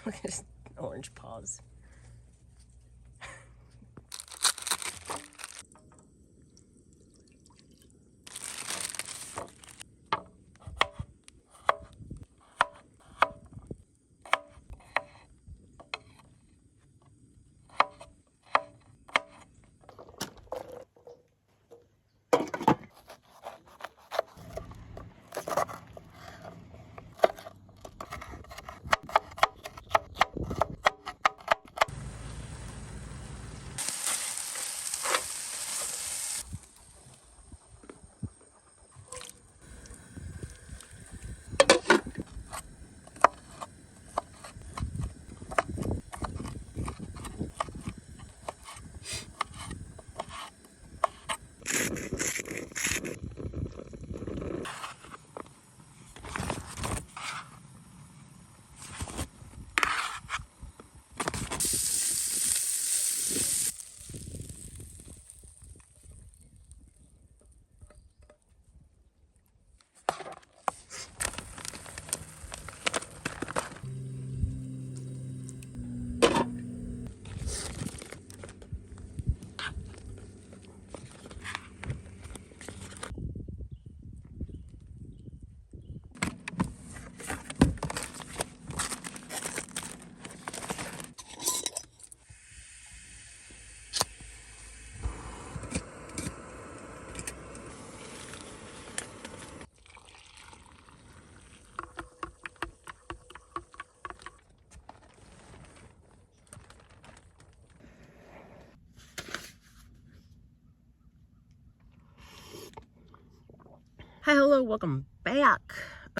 Look at his orange paws. Hi, hello, welcome back.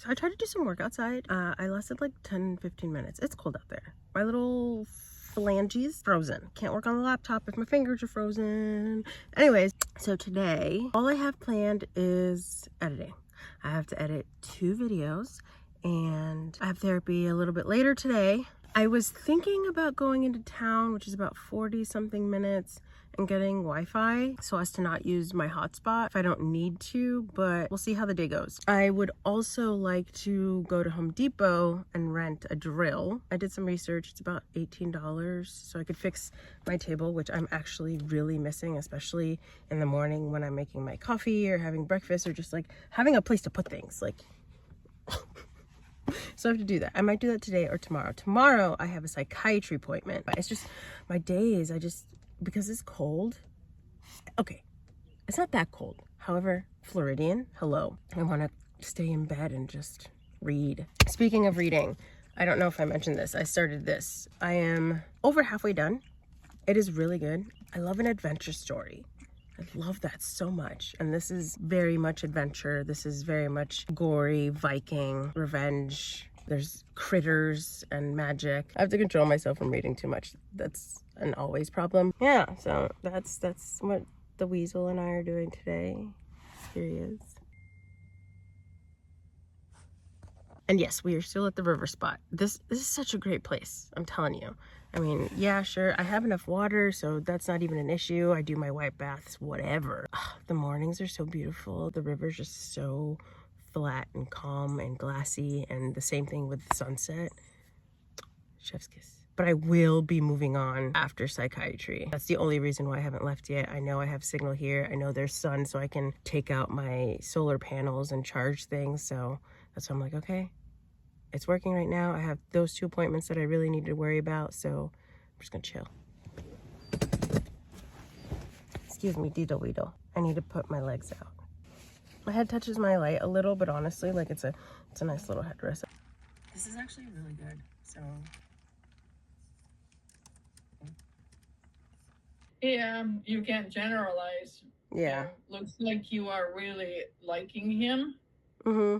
So I tried to do some work outside. I lasted like 10-15 minutes. It's cold out there. My little phalanges frozen. Can't work on the laptop if my fingers are frozen. Anyways, so today all I have planned is editing. I have to edit 2 videos and I have therapy a little bit later today. I was thinking about going into town, which is about 40 something minutes, and getting Wi-Fi so as to not use my hotspot if I don't need to, but we'll see how the day goes. I would also like to go to Home Depot and rent a drill. I did some research. It's about $18, so I could fix my table, which I'm actually really missing, especially in the morning when I'm making my coffee or having breakfast or just like having a place to put things. Like, so I have to do that. I might do that today or tomorrow. Tomorrow I have a psychiatry appointment. It's just my days, because it's cold. Okay, it's not that cold. However, Floridian, hello. I want to stay in bed and just read. Speaking of reading, I don't know if I mentioned this. I started this. I am over halfway done. It is really good. I love an adventure story. I love that so much. And this is very much adventure. This is very much gory, Viking, revenge. There's critters and magic. I have to control myself from reading too much. That's an always problem. Yeah, so that's what the weasel and I are doing today. Here he is. And yes, we are still at the river spot. This is such a great place, I'm telling you. I mean, yeah, sure, I have enough water, so that's not even an issue. I do my white baths, whatever. Ugh, the mornings are so beautiful. The river's just so flat and calm and glassy, and the same thing with the sunset. Chef's kiss. But I will be moving on after psychiatry. That's the only reason why I haven't left yet. I know I have signal here. I know there's sun, so I can take out my solar panels and charge things. So that's why I'm like, okay, it's working right now. I have those 2 appointments that I really need to worry about. So I'm just gonna chill. Excuse me, Diddle Weedle. I need to put my legs out. My head touches my light a little, but honestly, like it's a nice little headrest. This is actually really good, so. Yeah, you can't generalize. Yeah. Looks like you are really liking him. Mm-hmm.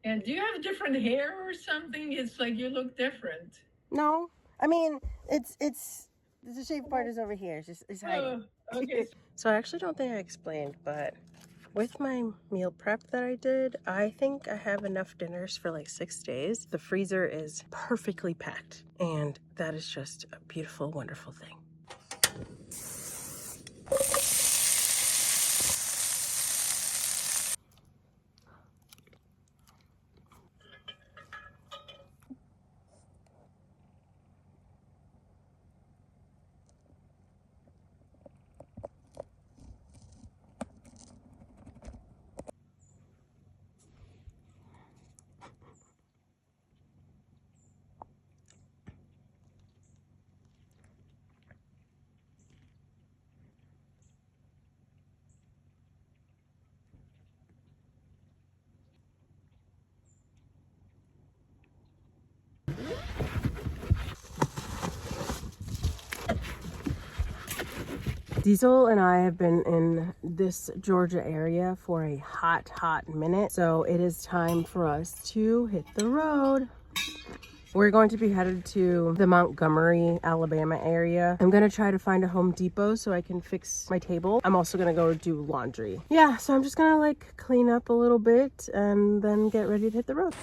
And do you have different hair or something? It's like you look different. No, I mean, the shape part is over here. It's hiding. Okay. So I actually don't think I explained, but with my meal prep that I did, I think I have enough dinners for like 6 days. The freezer is perfectly packed, and that is just a beautiful, wonderful thing. Diesel and I have been in this Georgia area for a hot minute, so it is time for us to hit the road. We're going to be headed to the Montgomery, Alabama area. I'm gonna try to find a Home Depot so I can fix my table. I'm also gonna go do laundry. Yeah, so I'm just gonna like clean up a little bit and then get ready to hit the road.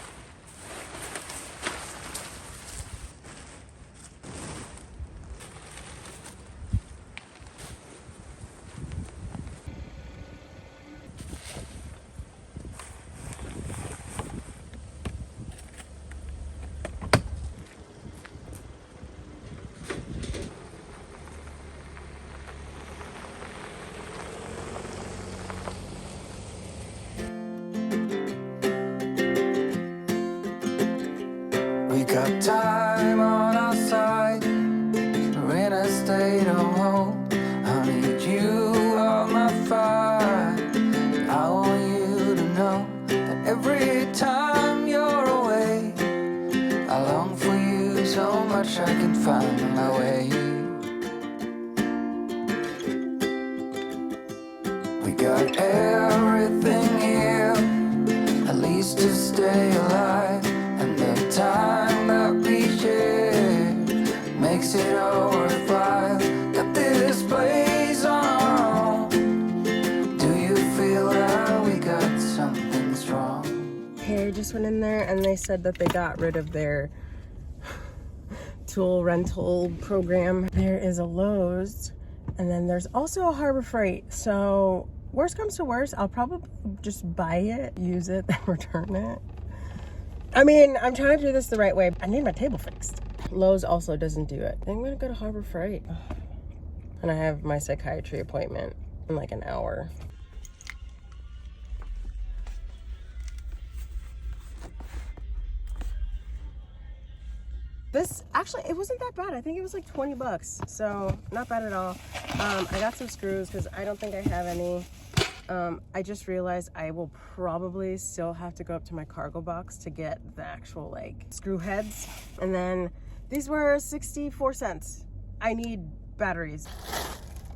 We got time on our side. We're in a state of hope. I need you on my fire. I want you to know that every time you're away, I long for you so much I can find my way. We got everything here, at least to stay alive. And the time that we share makes it all worthwhile. Got this place on our own. Do you feel that we got something strong? Hey, I just went in there and they said that they got rid of their tool rental program. There is a Lowe's and then there's also a Harbor Freight. So worst comes to worst, I'll probably just buy it, use it, then return it. I mean, I'm trying to do this the right way. I need my table fixed. Lowe's also doesn't do it. I'm gonna go to Harbor Freight. And I have my psychiatry appointment in like an hour. This, actually, it wasn't that bad. I think it was like 20 bucks. So, not bad at all. I got some screws because I don't think I have any. I just realized I will probably still have to go up to my cargo box to get the actual like screw heads. And then these were 64 cents. I need batteries.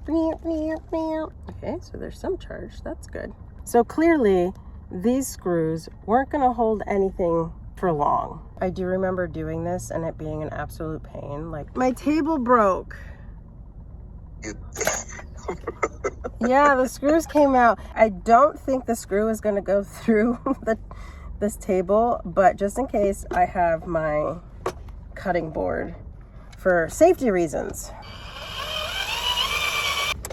Okay, so there's some charge. That's good. So clearly these screws weren't gonna hold anything for long. I do remember doing this and it being an absolute pain. Like my table broke. Yeah, the screws came out. I don't think the screw is going to go through this table, but just in case, I have my cutting board for safety reasons.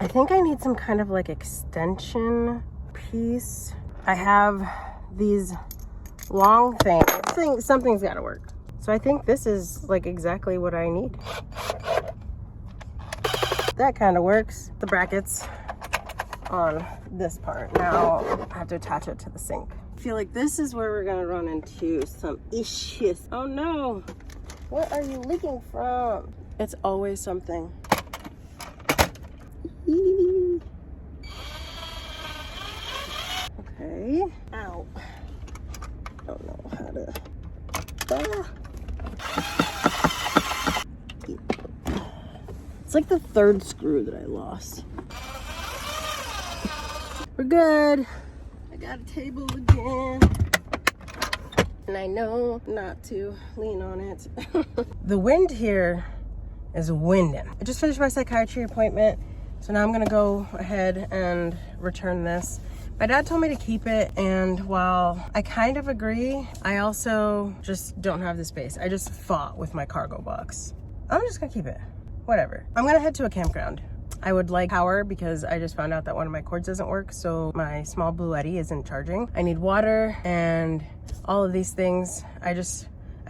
I think I need some kind of like extension piece. I have these long things. Something's got to work. So I think this is like exactly what I need. That kind of works. The brackets on this part. Now I have to attach it to the sink. I feel like this is where we're gonna run into some issues. Oh no, what are you leaking from? It's always something. Okay. Ow. Don't know how to. It's like the third screw that I lost. We're good. I got a table again. And I know not to lean on it. The wind here is winding. I just finished my psychiatry appointment. So now I'm gonna go ahead and return this. My dad told me to keep it, and while I kind of agree, I also just don't have the space. I just fought with my cargo box. I'm just gonna keep it. Whatever. I'm gonna head to a campground. I would like power because I just found out that one of my cords doesn't work, so my small Blue Yeti isn't charging. I need water and all of these things. I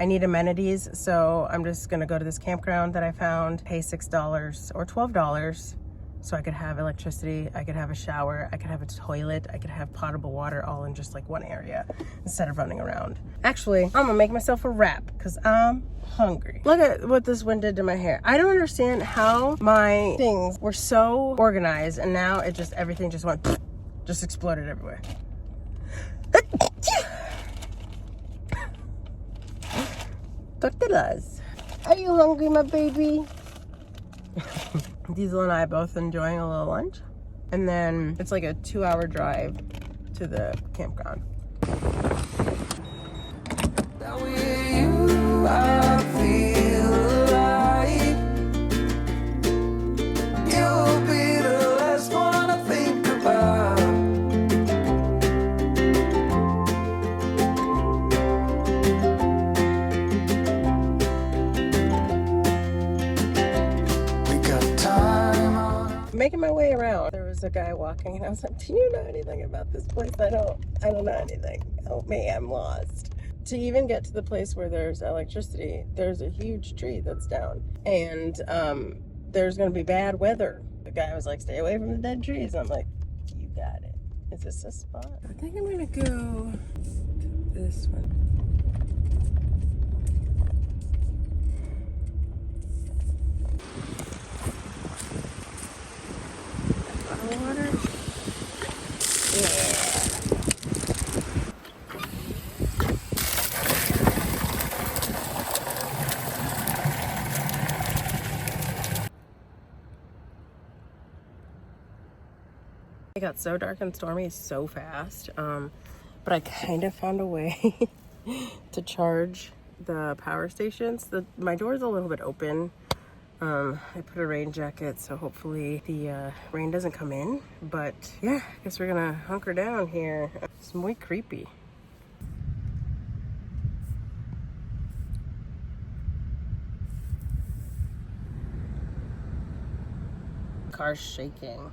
need amenities, so I'm just gonna go to this campground that I found, pay $6 or $12 so I could have electricity, I could have a shower, I could have a toilet, I could have potable water all in just like one area instead of running around. Actually, I'm gonna make myself a wrap because I'm hungry. Look at what this wind did to my hair. I don't understand how my things were so organized and now it just, everything just went, just exploded everywhere. Tortillas. Are you hungry, my baby? Diesel and I both enjoying a little lunch. And then it's like a 2-hour drive to the campground. With you, I feel alive. You'll be the last one I think about. We got time on. Making my way around, there was a guy walking, and I was like, "Do you know anything about this place?" I don't know anything. Help me, I'm lost. To even get to the place where there's electricity, there's a huge tree that's down, and there's gonna be bad weather. The guy was like, "Stay away from the dead trees." I'm like, "You got it." Is this a spot? I think I'm gonna go to this one. Bottled water? Yeah. It got so dark and stormy so fast, but I kind of found a way to charge the power stations. My door's a little bit open. I put a rain jacket, so hopefully the rain doesn't come in. But yeah, I guess we're gonna hunker down here. It's muy creepy. Car's shaking.